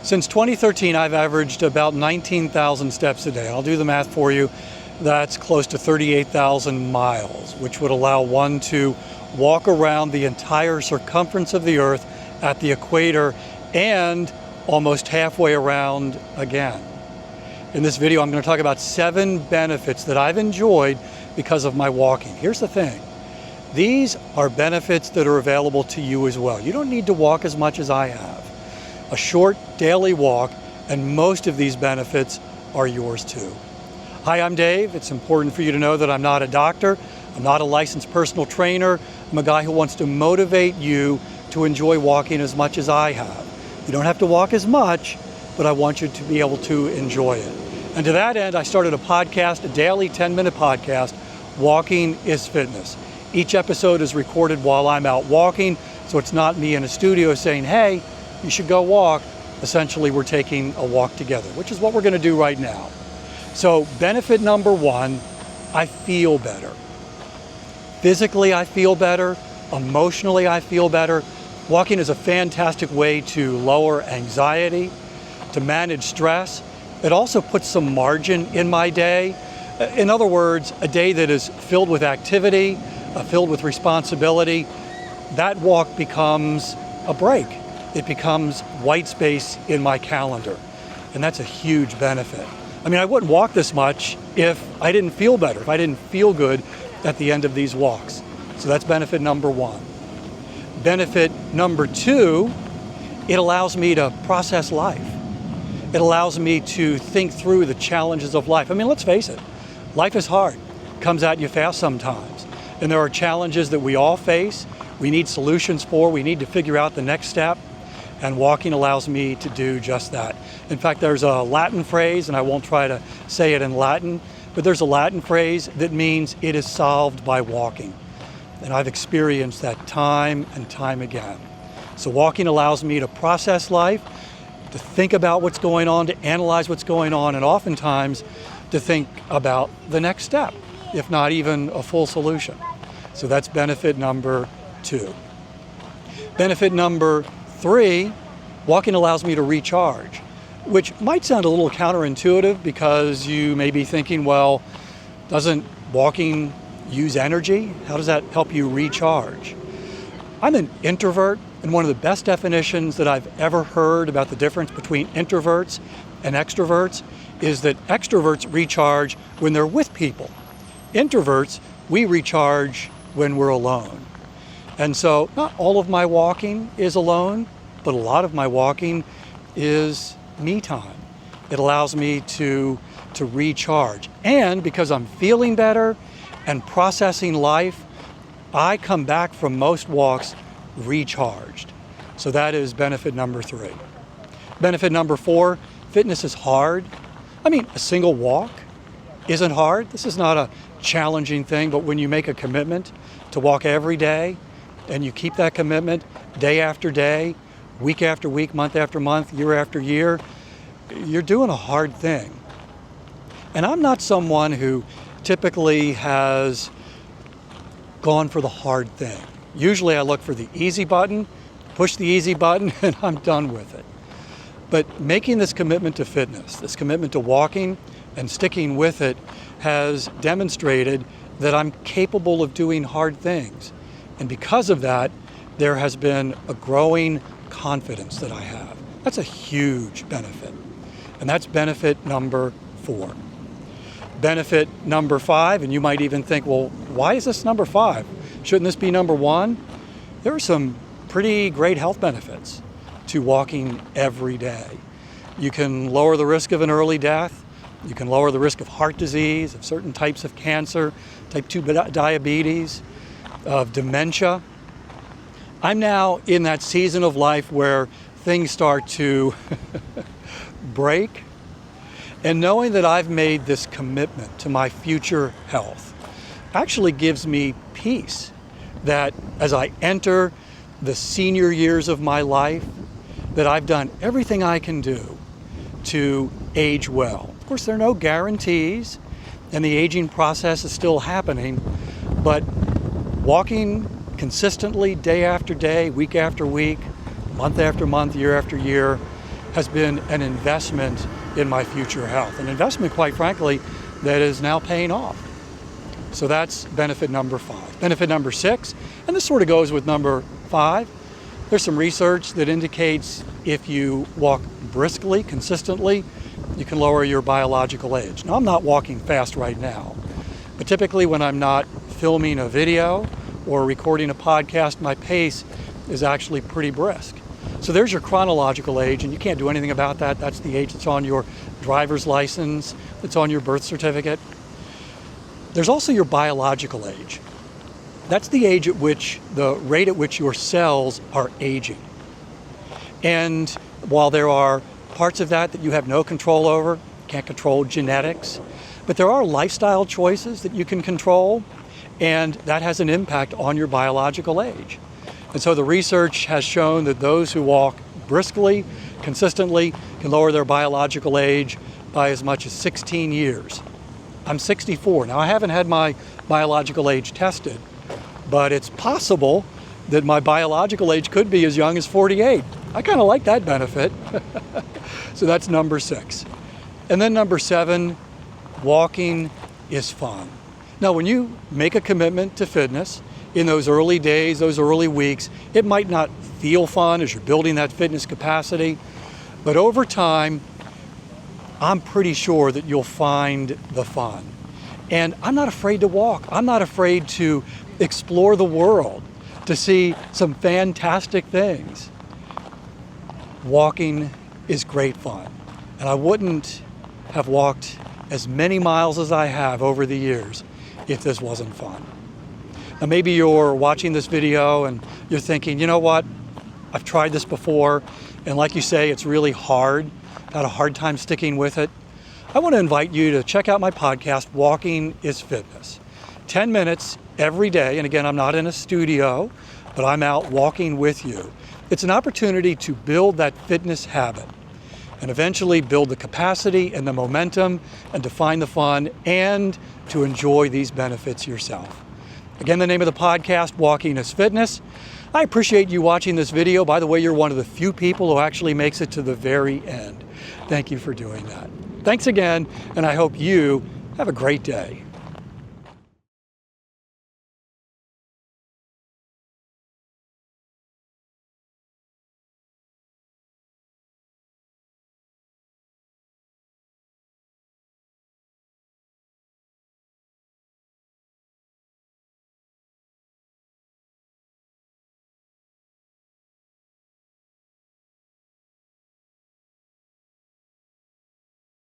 Since 2013, I've averaged about 19,000 steps a day. I'll do the math for you. That's close to 38,000 miles, which would allow one to walk around the entire circumference of the Earth at the equator and almost halfway around again. In this video, I'm going to talk about 7 benefits that I've enjoyed because of my walking. Here's the thing. These are benefits that are available to you as well. You don't need to walk as much as I have. A short daily walk, and most of these benefits are yours too. Hi, I'm Dave. It's important for you to know that I'm not a doctor. I'm not a licensed personal trainer. I'm a guy who wants to motivate you to enjoy walking as much as I have. You don't have to walk as much, but I want you to be able to enjoy it. And to that end, I started a podcast, a daily 10-minute podcast, Walking is Fitness. Each episode is recorded while I'm out walking, so it's not me in a studio saying, hey, you should go walk. Essentially, we're taking a walk together, which is what we're going to do right now. So benefit number 1, I feel better. Physically, I feel better. Emotionally, I feel better. Walking is a fantastic way to lower anxiety, to manage stress. It also puts some margin in my day. In other words, a day that is filled with activity, filled with responsibility, that walk becomes a break. It becomes white space in my calendar. And that's a huge benefit. I mean, I wouldn't walk this much if I didn't feel better, if I didn't feel good at the end of these walks. So that's benefit number 1. Benefit number 2, it allows me to process life. It allows me to think through the challenges of life. I mean, let's face it, life is hard. It comes at you fast sometimes. And there are challenges that we all face. We need solutions for. We need to figure out the next step. And walking allows me to do just that. In fact, there's a Latin phrase, and I won't try to say it in Latin, but there's a Latin phrase that means it is solved by walking. And I've experienced that time and time again. So walking allows me to process life, to think about what's going on, to analyze what's going on, and oftentimes to think about the next step, if not even a full solution. So that's benefit number 2. Benefit number 3, walking allows me to recharge, which might sound a little counterintuitive because you may be thinking, well, doesn't walking use energy? How does that help you recharge? I'm an introvert, and one of the best definitions that I've ever heard about the difference between introverts and extroverts is that extroverts recharge when they're with people. Introverts, we recharge when we're alone. And so not all of my walking is alone, but a lot of my walking is me time. It allows me to recharge. And because I'm feeling better and processing life, I come back from most walks recharged. So that is benefit number 3. Benefit number 4, fitness is hard. I mean, a single walk isn't hard. This is not a challenging thing, but when you make a commitment to walk every day and you keep that commitment day after day, week after week, month after month, year after year, you're doing a hard thing. And I'm not someone who typically has gone for the hard thing. Usually I look for the easy button, push the easy button, and I'm done with it. But making this commitment to fitness, this commitment to walking and sticking with it has demonstrated that I'm capable of doing hard things. And because of that, there has been a growing confidence that I have. That's a huge benefit. And that's benefit number 4. Benefit number 5, and you might even think, well, why is this number 5? Shouldn't this be number 1? There are some pretty great health benefits to walking every day. You can lower the risk of an early death. You can lower the risk of heart disease, of certain types of cancer, type 2 diabetes, of dementia. I'm now in that season of life where things start to break. And knowing that I've made this commitment to my future health actually gives me peace that as I enter the senior years of my life, that I've done everything I can do to age well. Of course, there are no guarantees, and the aging process is still happening, but walking consistently day after day, week after week, month after month, year after year, has been an investment in my future health. An investment, quite frankly, that is now paying off. So that's benefit number 5. Benefit number 6, and this sort of goes with number 5, there's some research that indicates if you walk briskly, consistently, you can lower your biological age. Now, I'm not walking fast right now, but typically when I'm not filming a video or recording a podcast, my pace is actually pretty brisk. So there's your chronological age, and you can't do anything about that. That's the age that's on your driver's license, that's on your birth certificate. There's also your biological age. That's the age at which, the rate at which your cells are aging. And while there are parts of that you have no control over, can't control genetics, but there are lifestyle choices that you can control, and that has an impact on your biological age. And so the research has shown that those who walk briskly, consistently, can lower their biological age by as much as 16 years. I'm 64. Now, I haven't had my biological age tested, but it's possible that my biological age could be as young as 48. I kind of like that benefit. So that's number 6. And then number 7, walking is fun. Now, when you make a commitment to fitness in those early days, those early weeks, it might not feel fun as you're building that fitness capacity, but over time, I'm pretty sure that you'll find the fun. And I'm not afraid to walk. I'm not afraid to explore the world, to see some fantastic things. Walking is great fun. And I wouldn't have walked as many miles as I have over the years if this wasn't fun. Now, maybe you're watching this video and you're thinking, you know what? I've tried this before, and like you say, it's really hard. I've had a hard time sticking with it. I want to invite you to check out my podcast, Walking is Fitness. 10 minutes every day, and again, I'm not in a studio, but I'm out walking with you. It's an opportunity to build that fitness habit and eventually build the capacity and the momentum and to find the fun and to enjoy these benefits yourself. Again, the name of the podcast, Walking is Fitness. I appreciate you watching this video. By the way, you're one of the few people who actually makes it to the very end. Thank you for doing that. Thanks again, and I hope you have a great day.